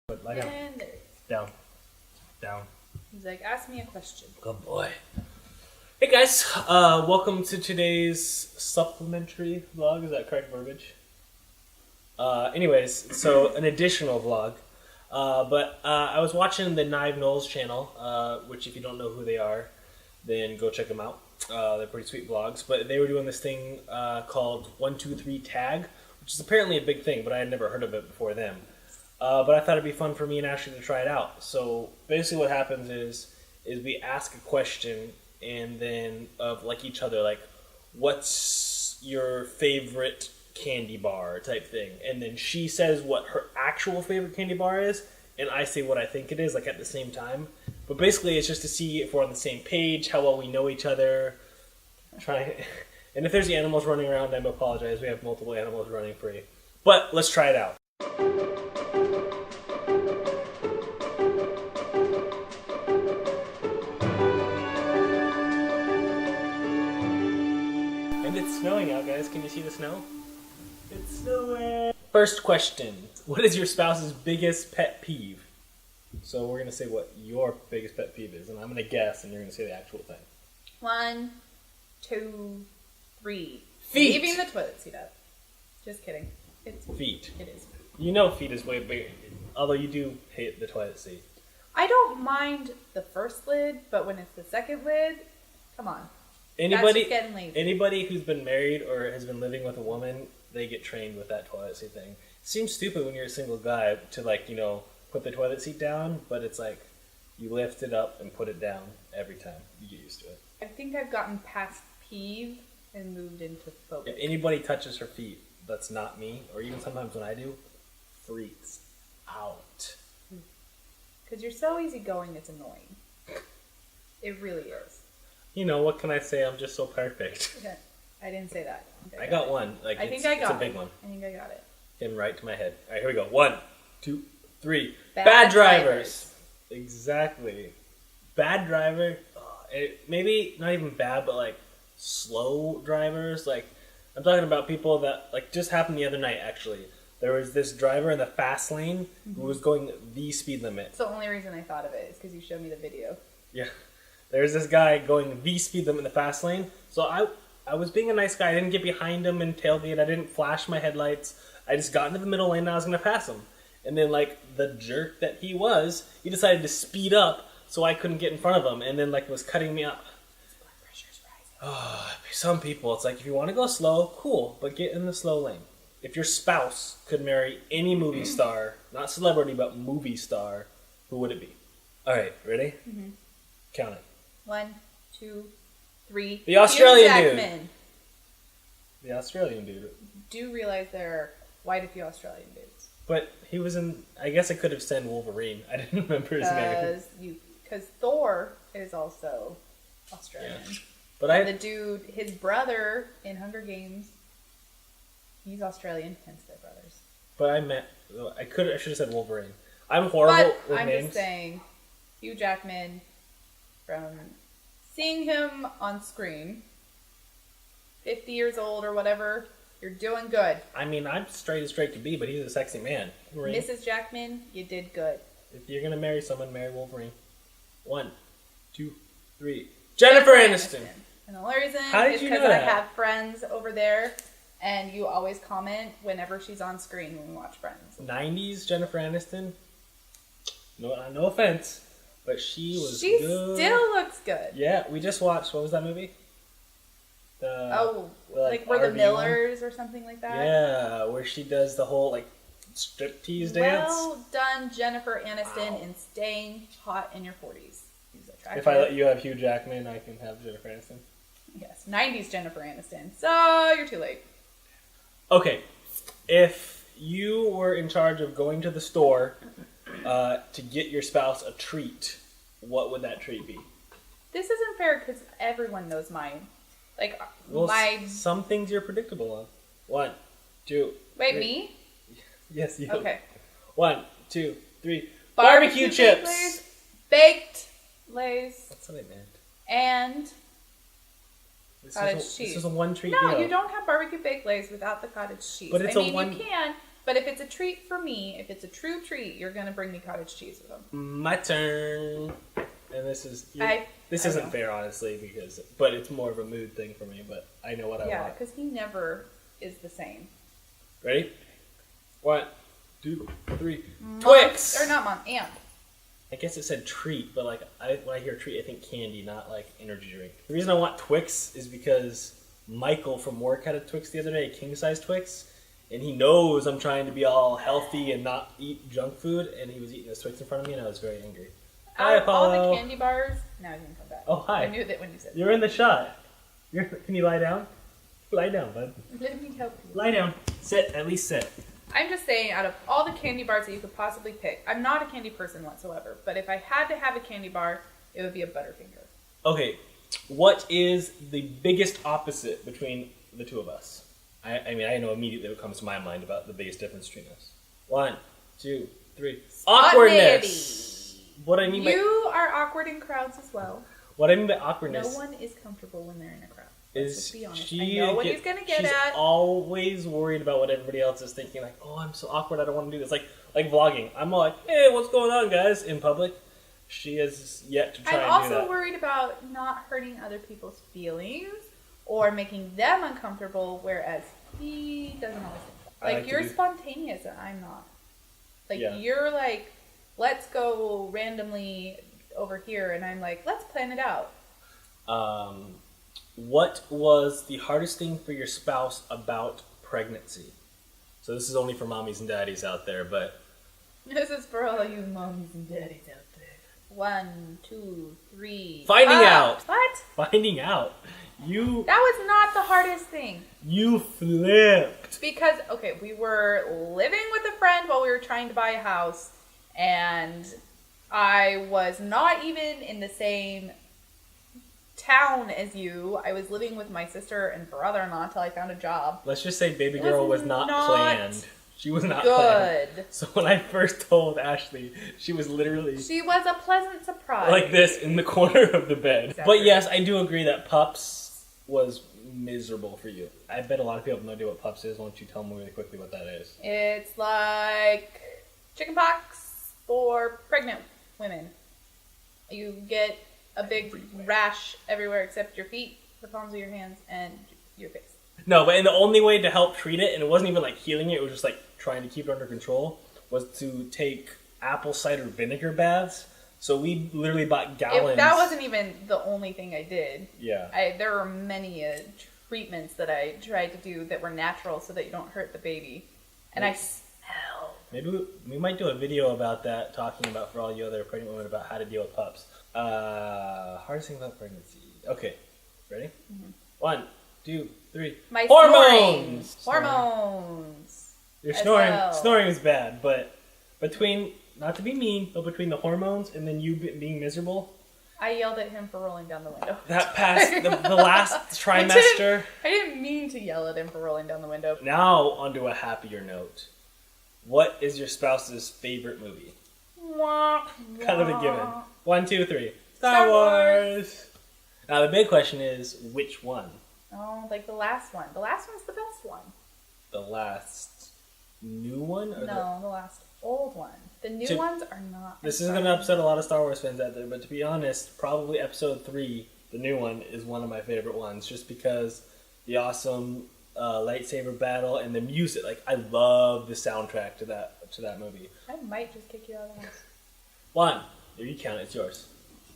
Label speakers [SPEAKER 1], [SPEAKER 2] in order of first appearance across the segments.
[SPEAKER 1] But lie down.
[SPEAKER 2] And there.
[SPEAKER 1] Down. Down.
[SPEAKER 2] He's like, ask me a question.
[SPEAKER 1] Good boy. Hey guys, welcome to today's supplementary vlog. Is that correct verbiage? Anyways, so an additional vlog. But I was watching the Knive Knowles channel, which if you don't know who they are, then go check them out. They're pretty sweet vlogs. But they were doing this thing called 123 Tag, which is apparently a big thing, but I had never heard of it before them. But I thought it'd be fun for me and Ashley to try it out. So basically what happens is we ask a question and then of like each other, like, what's your favorite candy bar type thing? And then she says what her actual favorite candy bar is, and I say what I think it is, like at the same time. But basically it's just to see if we're on the same page, how well we know each other. And if there's the animals running around, I apologize. We have multiple animals running free. But let's try it out. And it's snowing out, guys. Can you see the snow? It's snowing. First question. What is your spouse's biggest pet peeve? So we're going to say what your biggest pet peeve is, and I'm going to guess, and you're going to say the actual thing.
[SPEAKER 2] 1, 2, 3.
[SPEAKER 1] Feet.
[SPEAKER 2] Leaving the toilet seat up. Just kidding. It's
[SPEAKER 1] Feet.
[SPEAKER 2] It is.
[SPEAKER 1] You know feet is way bigger, although you do hate the toilet seat.
[SPEAKER 2] I don't mind the first lid, but when it's the second lid, come on. That's
[SPEAKER 1] Anybody,
[SPEAKER 2] just getting lazy.
[SPEAKER 1] anybody who's been married or has been living with a woman, they get trained with that toilet seat thing. Seems stupid when you're a single guy to, like, you know, put the toilet seat down, but it's like you lift it up and put it down every time. You get used to it.
[SPEAKER 2] I think I've gotten past peeve and moved into phobic.
[SPEAKER 1] If anybody touches her feet, that's not me, or even sometimes when I do, freaks out.
[SPEAKER 2] Because you're so easygoing, it's annoying. It really is.
[SPEAKER 1] You know, what can I say? I'm just so perfect.
[SPEAKER 2] Okay. I didn't say that.
[SPEAKER 1] I got one. Like,
[SPEAKER 2] I
[SPEAKER 1] it's
[SPEAKER 2] think I got
[SPEAKER 1] a big
[SPEAKER 2] it.
[SPEAKER 1] one.
[SPEAKER 2] I think I got it.
[SPEAKER 1] Came right to my head. All right, here we go. 1, 2, 3.
[SPEAKER 2] Bad
[SPEAKER 1] Bad drivers.
[SPEAKER 2] drivers.
[SPEAKER 1] Exactly. Bad driver. Maybe not even bad, but like slow drivers. Like, I'm talking about people that, like, just happened the other night, actually. There was this driver in the fast lane who was going the speed limit.
[SPEAKER 2] It's the only reason I thought of it is because you showed me the video.
[SPEAKER 1] Yeah. There's this guy going the speed limit in the fast lane. So I was being a nice guy. I didn't get behind him and tailgate. I didn't flash my headlights. I just got into the middle lane and I was going to pass him. And then, like, the jerk that he was, he decided to speed up so I couldn't get in front of him. And then, like, was cutting me up.
[SPEAKER 2] Blood pressure's rising.
[SPEAKER 1] Some people, it's like, if you want to go slow, cool, but get in the slow lane. If your spouse could marry any movie star, not celebrity, but movie star, who would it be? All right, ready?
[SPEAKER 2] Mm-hmm.
[SPEAKER 1] Count it.
[SPEAKER 2] 1, 2, 3.
[SPEAKER 1] The Australian
[SPEAKER 2] Hugh
[SPEAKER 1] dude.
[SPEAKER 2] Jackman.
[SPEAKER 1] The Australian dude.
[SPEAKER 2] Do realize there are quite a few Australian dudes.
[SPEAKER 1] But he was in, I guess I could have said Wolverine. I didn't remember his name.
[SPEAKER 2] Because Thor is also Australian.
[SPEAKER 1] Yeah. But
[SPEAKER 2] And the dude, his brother in Hunger Games, he's Australian, hence they're brothers.
[SPEAKER 1] But I should have said Wolverine. I'm horrible
[SPEAKER 2] But
[SPEAKER 1] with
[SPEAKER 2] I'm
[SPEAKER 1] names.
[SPEAKER 2] just saying, Hugh Jackman, from seeing him on screen, 50 years old or whatever, you're doing good.
[SPEAKER 1] I mean, I'm straight as straight to be, but he's a sexy man. Wolverine.
[SPEAKER 2] Mrs. Jackman, you did good.
[SPEAKER 1] If you're gonna marry someone, marry Wolverine. 1, 2, 3. Jennifer Aniston.
[SPEAKER 2] And the only reason
[SPEAKER 1] How did
[SPEAKER 2] is
[SPEAKER 1] you
[SPEAKER 2] because
[SPEAKER 1] know
[SPEAKER 2] I
[SPEAKER 1] that?
[SPEAKER 2] have friends over there, and you always comment whenever she's on screen when we watch Friends.
[SPEAKER 1] 90s Jennifer Aniston. No offense, but she was
[SPEAKER 2] She
[SPEAKER 1] good.
[SPEAKER 2] still looks good.
[SPEAKER 1] Yeah, we just watched. What was that movie?
[SPEAKER 2] Like We're the
[SPEAKER 1] RV
[SPEAKER 2] Millers or something like that.
[SPEAKER 1] Yeah, where she does the whole like striptease dance.
[SPEAKER 2] Well done, Jennifer Aniston, in staying hot in your 40s. She's attractive.
[SPEAKER 1] If I let you have Hugh Jackman, I can have Jennifer Aniston.
[SPEAKER 2] Yes, 90s Jennifer Aniston. So you're too late.
[SPEAKER 1] Okay, if you were in charge of going to the store to get your spouse a treat, what would that treat be?
[SPEAKER 2] This isn't fair because everyone knows mine. Like,
[SPEAKER 1] Well, some things you're predictable on. 1, 2.
[SPEAKER 2] Wait,
[SPEAKER 1] 3.
[SPEAKER 2] me?
[SPEAKER 1] Yes, you.
[SPEAKER 2] Okay.
[SPEAKER 1] 1, 2, 3.
[SPEAKER 2] Barbecue
[SPEAKER 1] chips.
[SPEAKER 2] Lays, baked Lays,
[SPEAKER 1] That's what I meant.
[SPEAKER 2] and
[SPEAKER 1] This
[SPEAKER 2] cottage
[SPEAKER 1] is
[SPEAKER 2] cheese.
[SPEAKER 1] This is a one treat
[SPEAKER 2] No,
[SPEAKER 1] deal.
[SPEAKER 2] you don't have barbecue baked Lays without the cottage cheese.
[SPEAKER 1] But it's
[SPEAKER 2] I
[SPEAKER 1] a
[SPEAKER 2] mean,
[SPEAKER 1] one-
[SPEAKER 2] you can, But if it's a treat for me, if it's a true treat, you're gonna bring me cottage cheese with them.
[SPEAKER 1] My turn. And this is this
[SPEAKER 2] I
[SPEAKER 1] isn't
[SPEAKER 2] know.
[SPEAKER 1] fair, honestly, but it's more of a mood thing for me. But I know what I
[SPEAKER 2] Yeah,
[SPEAKER 1] want.
[SPEAKER 2] because he never is the same.
[SPEAKER 1] Ready? 1, 2, 3.
[SPEAKER 2] Mom,
[SPEAKER 1] Twix.
[SPEAKER 2] or not mom, aunt.
[SPEAKER 1] I guess it said treat, but like when I hear treat, I think candy, not like energy drink. The reason I want Twix is because Michael from work had a Twix the other day, a king size Twix, and he knows I'm trying to be all healthy and not eat junk food, and he was eating this Twix in front of me, and I was very angry. Hi,
[SPEAKER 2] Out of all
[SPEAKER 1] Apollo.
[SPEAKER 2] the candy bars, now he's gonna come back.
[SPEAKER 1] Oh, hi.
[SPEAKER 2] I knew that when you said
[SPEAKER 1] You're in the shot. Can you lie down? Lie down, bud.
[SPEAKER 2] Let me help you.
[SPEAKER 1] Lie down. Sit. At least sit.
[SPEAKER 2] I'm just saying, out of all the candy bars that you could possibly pick, I'm not a candy person whatsoever, but if I had to have a candy bar, it would be a Butterfinger.
[SPEAKER 1] Okay, what is the biggest opposite between the two of us? I mean, I know immediately what comes to my mind about the biggest difference between us. 1, 2, 3. Awkwardness. What I mean by
[SPEAKER 2] You are awkward in crowds as well.
[SPEAKER 1] what I mean by
[SPEAKER 2] No
[SPEAKER 1] awkwardness
[SPEAKER 2] one is comfortable when they're in a crowd. Let's
[SPEAKER 1] is
[SPEAKER 2] just be honest.
[SPEAKER 1] she
[SPEAKER 2] I know what he's gonna get
[SPEAKER 1] she's
[SPEAKER 2] at.
[SPEAKER 1] always worried about what everybody else is thinking. Like, oh, I'm so awkward. I don't want to do this. Like vlogging. I'm all like, hey, what's going on, guys? In public. She has yet to try
[SPEAKER 2] I'm
[SPEAKER 1] and do
[SPEAKER 2] also
[SPEAKER 1] that.
[SPEAKER 2] worried about not hurting other people's feelings or making them uncomfortable, whereas he doesn't always think that.
[SPEAKER 1] I
[SPEAKER 2] Like,
[SPEAKER 1] like to
[SPEAKER 2] you're
[SPEAKER 1] do-
[SPEAKER 2] spontaneous and I'm not. Like,
[SPEAKER 1] Yeah.
[SPEAKER 2] you're like, let's go randomly over here, and I'm like, let's plan it out.
[SPEAKER 1] What was the hardest thing for your spouse about pregnancy? So this is only for mommies and daddies out there, but
[SPEAKER 2] This is for all you mommies and daddies out there. 1, 2, 3.
[SPEAKER 1] Finding out.
[SPEAKER 2] What?
[SPEAKER 1] finding out. You
[SPEAKER 2] That was not the hardest thing.
[SPEAKER 1] flipped.
[SPEAKER 2] Because, okay, we were living with a friend while we were trying to buy a house, and I was not even in the same town as you. I was living with my sister and brother-in-law until I found a job.
[SPEAKER 1] Let's just say baby
[SPEAKER 2] It
[SPEAKER 1] girl
[SPEAKER 2] was
[SPEAKER 1] was not
[SPEAKER 2] not
[SPEAKER 1] planned. She was not planned.
[SPEAKER 2] Good.
[SPEAKER 1] So when I first told Ashley, she was literally
[SPEAKER 2] She was a pleasant surprise.
[SPEAKER 1] like this in the corner of the bed.
[SPEAKER 2] Exactly.
[SPEAKER 1] But yes, I do agree that pups was miserable for you. I bet a lot of people have no idea what pups is. Why don't you tell them really quickly what that is?
[SPEAKER 2] It's like chickenpox for pregnant women. You get a big rash everywhere except your feet, the palms of your hands, and your face.
[SPEAKER 1] No, but and the only way to help treat it, and it wasn't even like healing it, it was just like trying to keep it under control, was to take apple cider vinegar baths. So we literally bought gallons.
[SPEAKER 2] That wasn't even the only thing I did.
[SPEAKER 1] Yeah.
[SPEAKER 2] There were many treatments that I tried to do that were natural so that you don't hurt the baby. And I smelled.
[SPEAKER 1] Maybe we might do a video about that, talking about for all you other pregnant women about how to deal with pups. Hardest thing about pregnancy. Okay, ready?
[SPEAKER 2] Mm-hmm.
[SPEAKER 1] 1, 2, 3.
[SPEAKER 2] My
[SPEAKER 1] Hormones.
[SPEAKER 2] Hormones.
[SPEAKER 1] Your
[SPEAKER 2] as
[SPEAKER 1] snoring.
[SPEAKER 2] well.
[SPEAKER 1] Snoring is bad, but between, not to be mean, but between the hormones and then you being miserable,
[SPEAKER 2] I yelled at him for rolling down the window.
[SPEAKER 1] that past the last trimester.
[SPEAKER 2] I didn't mean to yell at him for rolling down the window.
[SPEAKER 1] Now onto a happier note. What is your spouse's favorite movie? Kind of a given. 1, 2, 3. Star Wars. Now the big question is, which one?
[SPEAKER 2] Oh, like the last one. The last one's the best one.
[SPEAKER 1] The last new one? Or
[SPEAKER 2] No, the last old one. The new
[SPEAKER 1] To-
[SPEAKER 2] ones are not.
[SPEAKER 1] This is going to upset a lot of Star Wars fans out there, but to be honest, probably episode 3, the new one, is one of my favorite ones, just because the awesome lightsaber battle and the music. Like, I love the soundtrack to that movie.
[SPEAKER 2] I might just kick you out of the house.
[SPEAKER 1] 1. There you count, it's yours.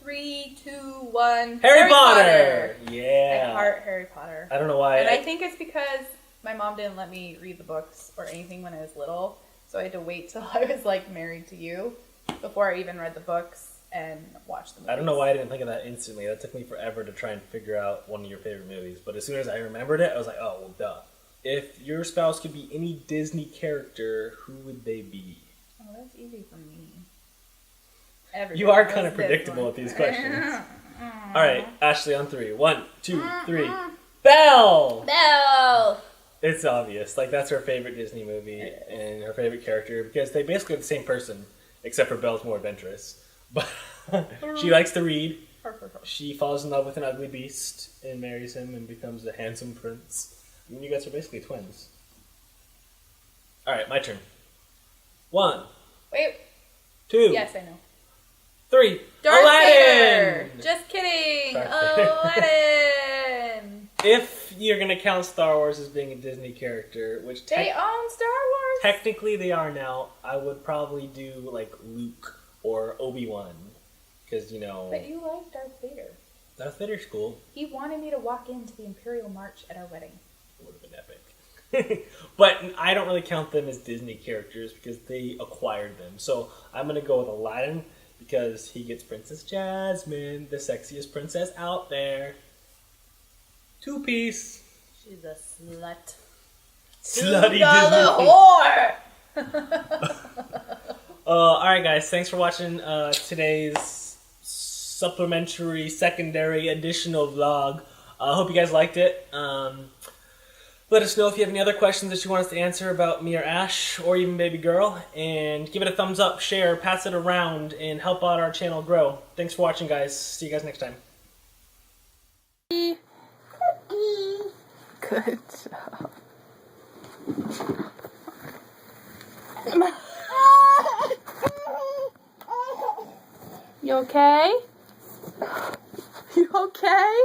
[SPEAKER 2] 3, 2, 1.
[SPEAKER 1] Harry Potter!
[SPEAKER 2] I
[SPEAKER 1] Yeah.
[SPEAKER 2] heart Harry Potter.
[SPEAKER 1] I don't know why.
[SPEAKER 2] And I think it's because my mom didn't let me read the books or anything when I was little. So I had to wait till I was like married to you before I even read the books and watched the movies.
[SPEAKER 1] I don't know why I didn't think of that instantly. That took me forever to try and figure out one of your favorite movies. But as soon as I remembered it, I was like, oh, well, duh. If your spouse could be any Disney character, who would they be?
[SPEAKER 2] Oh, that's easy for me. Everybody
[SPEAKER 1] You are
[SPEAKER 2] knows
[SPEAKER 1] kind of
[SPEAKER 2] this
[SPEAKER 1] predictable
[SPEAKER 2] one.
[SPEAKER 1] with these questions. All right, Ashley on 3. 1, 2, 3. Belle!
[SPEAKER 2] Belle!
[SPEAKER 1] It's obvious. Like, that's her favorite Disney movie and her favorite character because they basically are the same person, except for Belle's more adventurous. But she likes to read. She falls in love with an ugly beast and marries him and becomes a handsome prince. I mean, you guys are basically twins. All right, my turn. 1,
[SPEAKER 2] Wait.
[SPEAKER 1] 2,
[SPEAKER 2] Yes, I know.
[SPEAKER 1] 3.
[SPEAKER 2] Darth
[SPEAKER 1] Aladdin!
[SPEAKER 2] Vader! Just kidding!
[SPEAKER 1] Darth Vader.
[SPEAKER 2] Aladdin!
[SPEAKER 1] If you're gonna count Star Wars as being a Disney character, which
[SPEAKER 2] They own Star Wars?
[SPEAKER 1] technically they are now, I would probably do like Luke or Obi-Wan, because
[SPEAKER 2] But you like Darth Vader.
[SPEAKER 1] Darth Vader's cool.
[SPEAKER 2] He wanted me to walk into the Imperial March at our wedding.
[SPEAKER 1] It would have been epic. But I don't really count them as Disney characters because they acquired them. So I'm gonna go with Aladdin because he gets Princess Jasmine, the sexiest princess out there. 2-piece.
[SPEAKER 2] She's a slut.
[SPEAKER 1] Slutty
[SPEAKER 2] $2
[SPEAKER 1] Disney.
[SPEAKER 2] whore!
[SPEAKER 1] Alright guys, thanks for watching today's supplementary, secondary, additional vlog. I hope you guys liked it. Let us know if you have any other questions that you want us to answer about me or Ash, or even baby girl. And give it a thumbs up, share, pass it around, and help out our channel grow. Thanks for watching guys. See you guys next time.
[SPEAKER 3] Good job. You okay? You okay?